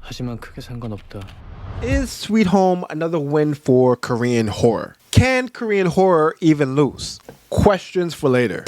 하지만 크게 상관없다. Is Sweet Home another win for Korean horror? Can Korean horror even lose? Questions for later.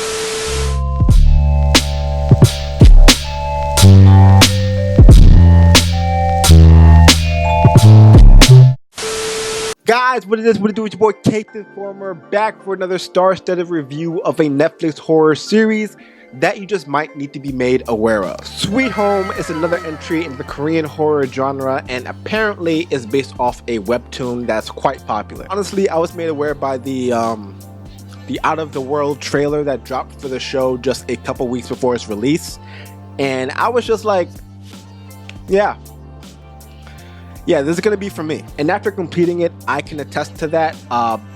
Guys, what it is, what it do, it's your boy Cake the Informer, back for another star-studded review of a Netflix horror series that you just might need to be made aware of. Sweet Home is another entry in the Korean horror genre and apparently is based off a webtoon that's quite popular. Honestly, I was made aware by the Out of the World trailer that dropped for the show just a couple weeks before its release, and I was just like, yeah, this is gonna be for me. And after completing it, I can attest to that.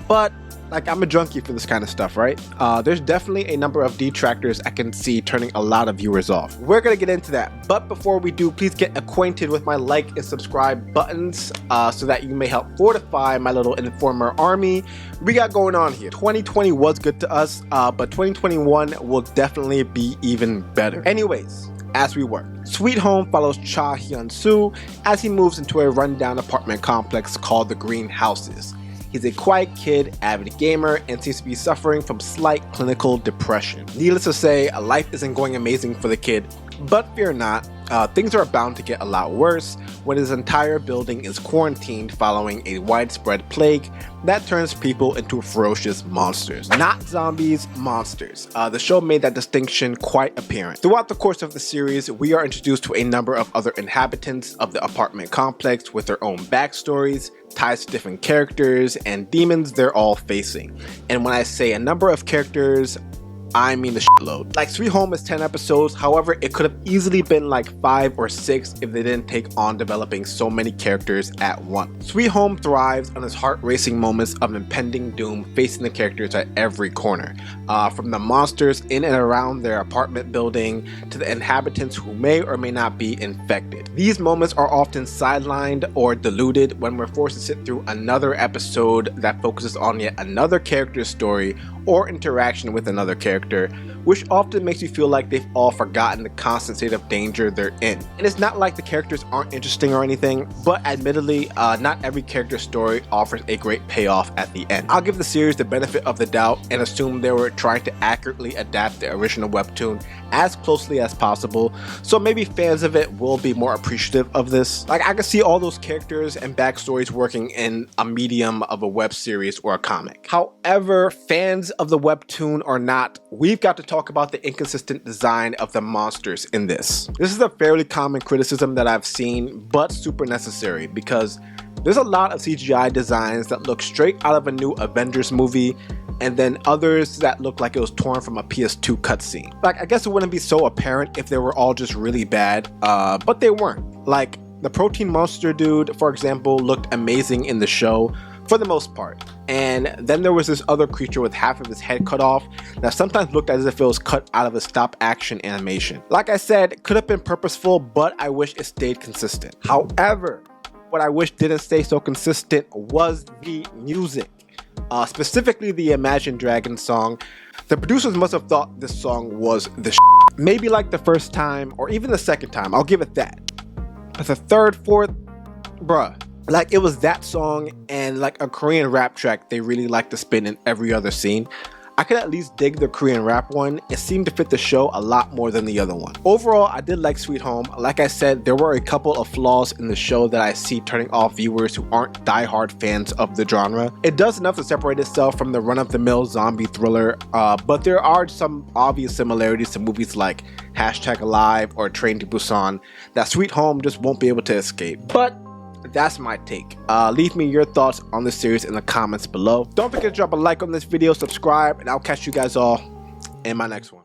But like, I'm a junkie for this kind of stuff, right? There's definitely a number of detractors I can see turning a lot of viewers off. We're gonna get into that. But before we do, please get acquainted with my like and subscribe buttons so that you may help fortify my little Informer army we got going on here. 2020 was good to us, but 2021 will definitely be even better. Anyways, as we work, Sweet Home follows Cha Hyun-soo as he moves into a rundown apartment complex called the Green Houses. He's a quiet kid, avid gamer, and seems to be suffering from slight clinical depression. Needless to say, life isn't going amazing for the kid, but fear not, things are bound to get a lot worse when his entire building is quarantined following a widespread plague that turns people into ferocious monsters. Not zombies, monsters. The show made that distinction quite apparent. Throughout the course of the series, we are introduced to a number of other inhabitants of the apartment complex with their own backstories, ties to different characters, and demons they're all facing. And when I say a number of characters, I mean the shitload. Like, Sweet Home is 10 episodes, however, it could have easily been like 5 or 6 if they didn't take on developing so many characters at once. Sweet Home thrives on its heart-racing moments of impending doom facing the characters at every corner. From the monsters in and around their apartment building to the inhabitants who may or may not be infected. These moments are often sidelined or diluted when we're forced to sit through another episode that focuses on yet another character's story or interaction with another character, which often makes you feel like they've all forgotten the constant state of danger they're in. And it's not like the characters aren't interesting or anything, but admittedly, not every character's story offers a great payoff at the end. I'll give the series the benefit of the doubt and assume they were trying to accurately adapt the original webtoon as closely as possible, so maybe fans of it will be more appreciative of this. Like, I can see all those characters and backstories working in a medium of a web series or a comic. However, fans of the webtoon or not, we've got to talk about the inconsistent design of the monsters in this. This is a fairly common criticism that I've seen, but super necessary, because there's a lot of CGI designs that look straight out of a new Avengers movie, and then others that look like it was torn from a PS2 cutscene. Like, I guess it wouldn't be so apparent if they were all just really bad, but they weren't. Like, the protein monster dude, for example, looked amazing in the show for the most part. And then there was this other creature with half of his head cut off that sometimes looked as if it was cut out of a stop action animation. Like I said, it could have been purposeful, but I wish it stayed consistent. However, what I wish didn't stay so consistent was the music. Specifically the Imagine Dragons song. The producers must have thought this song was the maybe like the first time or even the second time, I'll give it that. But the third, fourth, bruh, like, it was that song and like a Korean rap track they really like to spin in every other scene. I could at least dig the Korean rap one. It seemed to fit the show a lot more than the other one. Overall, I did like Sweet Home. Like I said, there were a couple of flaws in the show that I see turning off viewers who aren't diehard fans of the genre. It does enough to separate itself from the run-of-the-mill zombie thriller, but there are some obvious similarities to movies like #Alive or Train to Busan that Sweet Home just won't be able to escape. But that's my take. Leave me your thoughts on this series in the comments below. Don't forget to drop a like on this video, subscribe, and I'll catch you guys all in my next one.